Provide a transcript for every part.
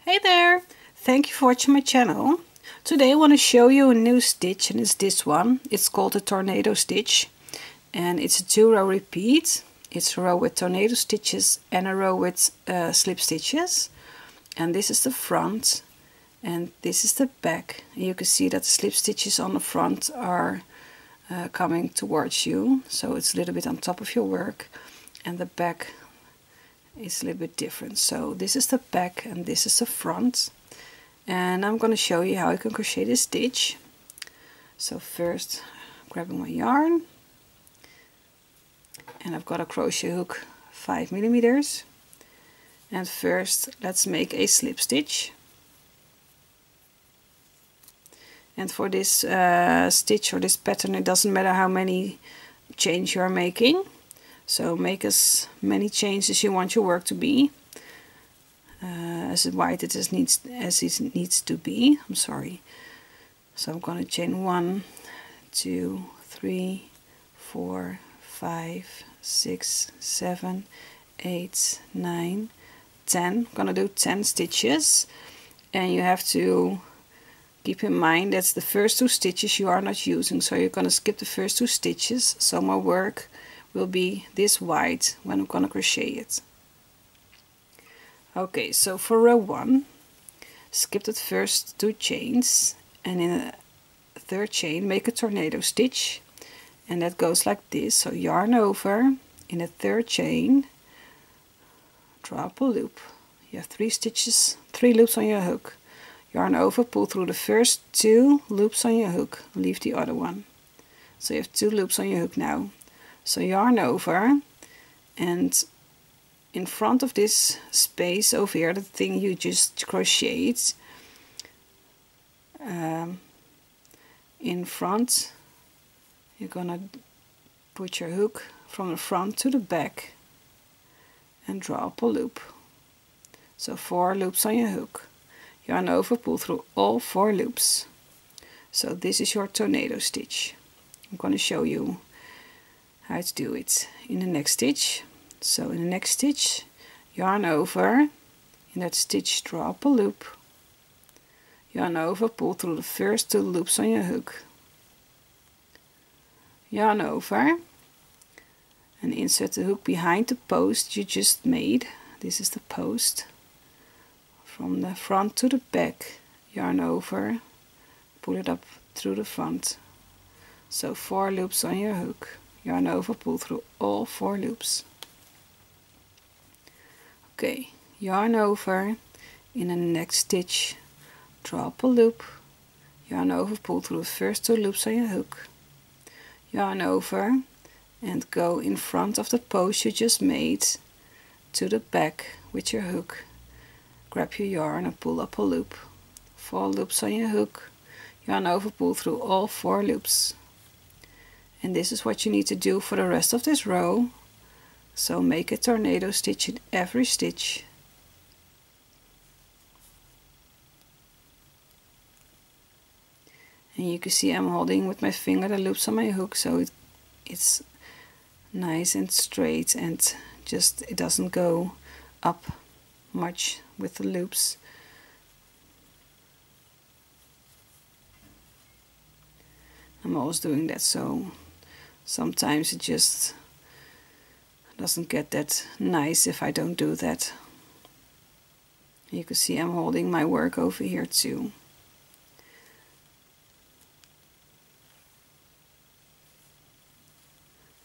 Hey there! Thank you for watching my channel. Today I want to show you a new stitch, and it's this one. It's called a tornado stitch, and it's a 2-row repeat. It's a row with tornado stitches and a row with slip stitches. And this is the front and this is the back. And you can see that the slip stitches on the front are coming towards you, so it's a little bit on top of your work, and the back is a little bit different. So this is the back and this is the front, and I'm going to show you how you can crochet this stitch. So first, grabbing my yarn, and I've got a crochet hook 5mm, and first let's make a slip stitch. And for this stitch or this pattern, it doesn't matter how many chains you are making. So make as many chains as you want your work to be, as wide as it needs to be. I'm sorry. So I'm going to chain 1, 2, 3, 4, 5, 6, 7, 8, 9, 10. I'm going to do 10 stitches, and you have to keep in mind that the first 2 stitches you are not using, so you're going to skip the first 2 stitches. So my work will be this wide when I'm gonna crochet it. Okay, so for row 1, skip the first 2 chains, and in a 3rd chain make a tornado stitch, and that goes like this. So yarn over, in a 3rd chain, drop a loop. You have 3 stitches, 3 loops on your hook. Yarn over, pull through the first 2 loops on your hook, leave the other one. So you have 2 loops on your hook now. So yarn over, and in front of this space over here, the thing you just crocheted, in front, you're gonna put your hook from the front to the back and drop a loop. So 4 loops on your hook. Yarn over, pull through all 4 loops. So this is your tornado stitch. I'm gonna show you how to do it in the next stitch. So in the next stitch, yarn over, in that stitch drop a loop, yarn over, pull through the first 2 loops on your hook, yarn over, and insert the hook behind the post you just made. This is the post. From the front to the back, yarn over, pull it up through the front. So 4 loops on your hook. Yarn over, pull through all 4 loops. Okay, yarn over, in the next stitch, drop a loop, yarn over, pull through the first 2 loops on your hook, yarn over, and go in front of the post you just made to the back with your hook. Grab your yarn and pull up a loop. 4 loops on your hook, yarn over, pull through all 4 loops. And this is what you need to do for the rest of this row. So make a tornado stitch in every stitch. And you can see I'm holding with my finger the loops on my hook, so it's nice and straight, and just it doesn't go up much with the loops. I'm always doing that, so sometimes it just doesn't get that nice if I don't do that. You can see I'm holding my work over here too.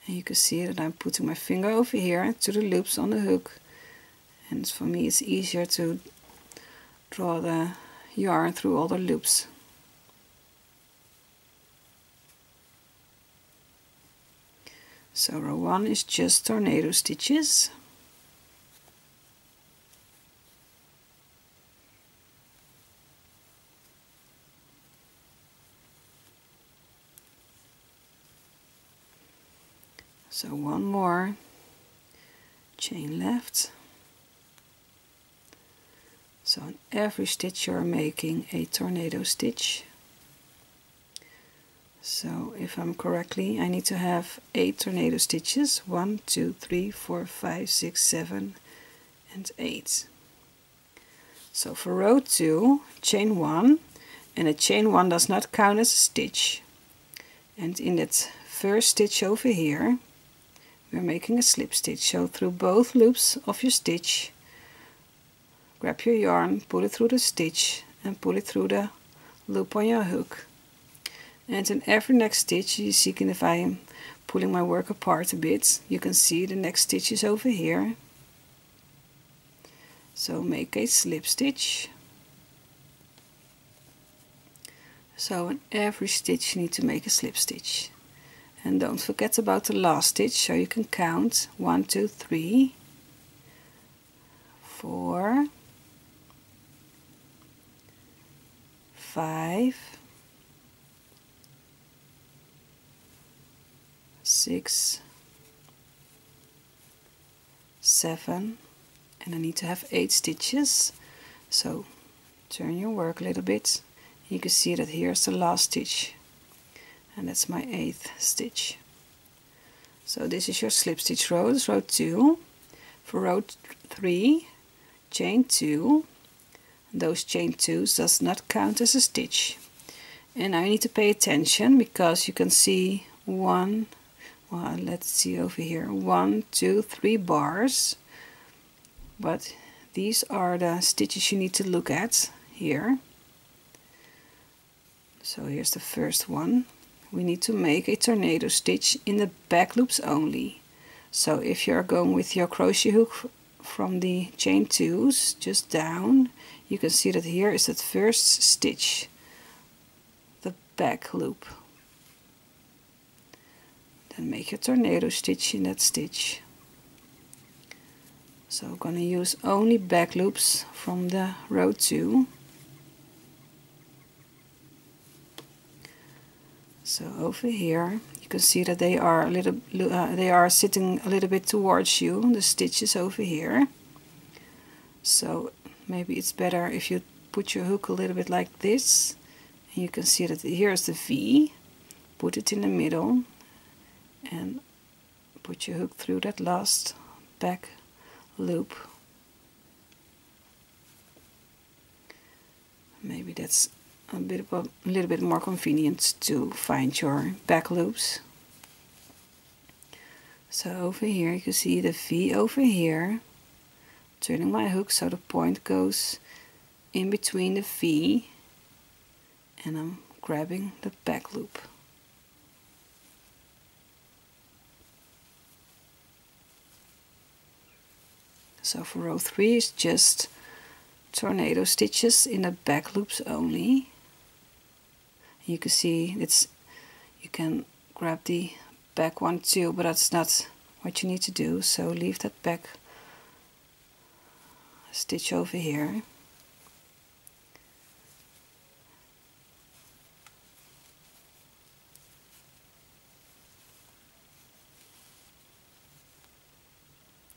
And you can see that I'm putting my finger over here to the loops on the hook. And for me it's easier to draw the yarn through all the loops. So row 1 is just tornado stitches. So 1 more chain left. So in every stitch you are making a tornado stitch. So if I'm correctly, I need to have 8 tornado stitches. 1, 2, 3, 4, 5, 6, 7, and 8. So for row 2, chain 1, and a chain 1 does not count as a stitch. And in that first stitch over here, we're making a slip stitch. So through both loops of your stitch, grab your yarn, pull it through the stitch and pull it through the loop on your hook. And in every next stitch, you see, if I am pulling my work apart a bit, you can see the next stitch is over here. So make a slip stitch. So in every stitch you need to make a slip stitch. And don't forget about the last stitch, so you can count 1, 2, 3, 4, 5, 6, 7, and I need to have 8 stitches. So turn your work a little bit. You can see that here's the last stitch, and that's my 8th stitch. So this is your slip stitch row. This is row 2. For row 3, chain 2. Those chain 2s does not count as a stitch. And now you need to pay attention, because you can see let's see over here, 1, 2, 3 bars. But these are the stitches you need to look at here. So here's the first one. We need to make a tornado stitch in the back loops only. So if you're going with your crochet hook from the chain 2s just down, you can see that here is that first stitch, the back loop. Then make your tornado stitch in that stitch. So I'm going to use only back loops from the row 2. So over here you can see that they are sitting a little bit towards you, the stitches over here. So maybe it's better if you put your hook a little bit like this, and you can see that here's the V. Put it in the middle and put your hook through that last back loop. Maybe that's a little bit more convenient to find your back loops. So over here you can see the V over here. Turning my hook so the point goes in between the V, and I'm grabbing the back loop. So for row 3 is just tornado stitches in the back loops only. You can see you can grab the back one too, but that's not what you need to do. So leave that back stitch over here.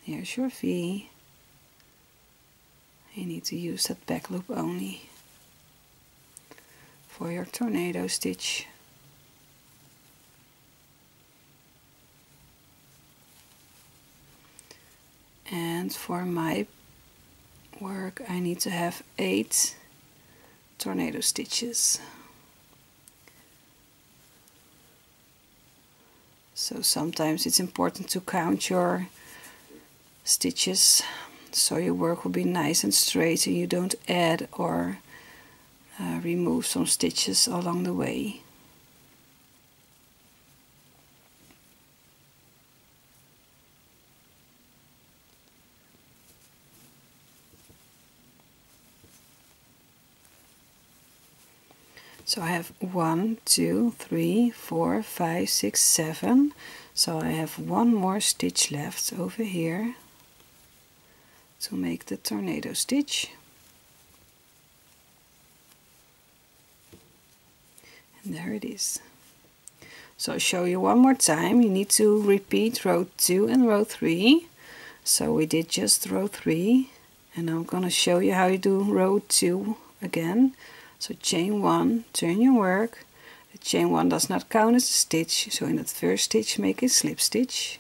Here's your V. You need to use that back loop only for your tornado stitch. And for my work I need to have 8 tornado stitches. So sometimes it's important to count your stitches so your work will be nice and straight and you don't add or remove some stitches along the way. So I have 1, 2, 3, 4, 5, 6, 7. So I have one more stitch left over here to make the tornado stitch. And there it is. So I'll show you one more time. You need to repeat row 2 and row 3. So we did just row 3, and I'm going to show you how you do row 2 again. So chain 1, turn your work. The chain 1 does not count as a stitch, so in that first stitch make a slip stitch.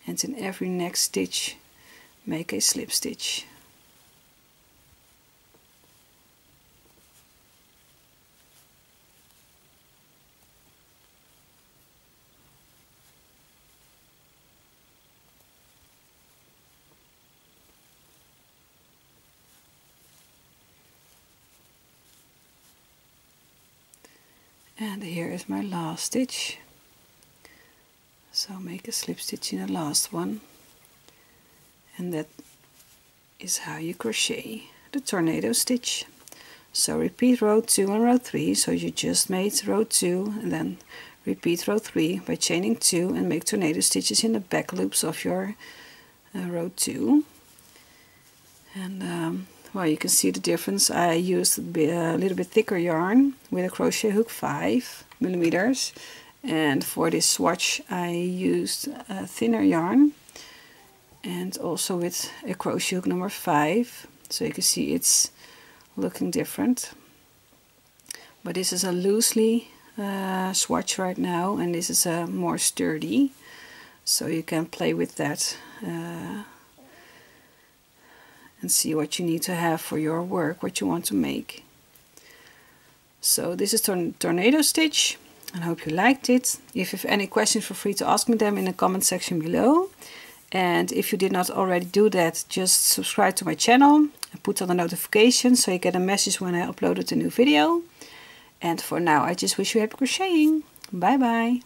And in every next stitch make a slip stitch. And here is my last stitch. So make a slip stitch in the last one, and that is how you crochet the tornado stitch. So repeat row 2 and row 3, so you just made row 2 and then repeat row 3 by chaining 2 and make tornado stitches in the back loops of your row 2. And well, you can see the difference. I used a little bit thicker yarn with a crochet hook 5mm, and for this swatch I used a thinner yarn and also with a crochet hook number 5, so you can see it's looking different. But this is a loosely swatch right now, and this is a more sturdy, so you can play with that and see what you need to have for your work, what you want to make. So this is tornado stitch, and I hope you liked it. If you have any questions, feel free to ask me them in the comment section below. And if you did not already do that, just subscribe to my channel and put on the notifications so you get a message when I uploaded a new video. And for now, I just wish you happy crocheting. Bye bye.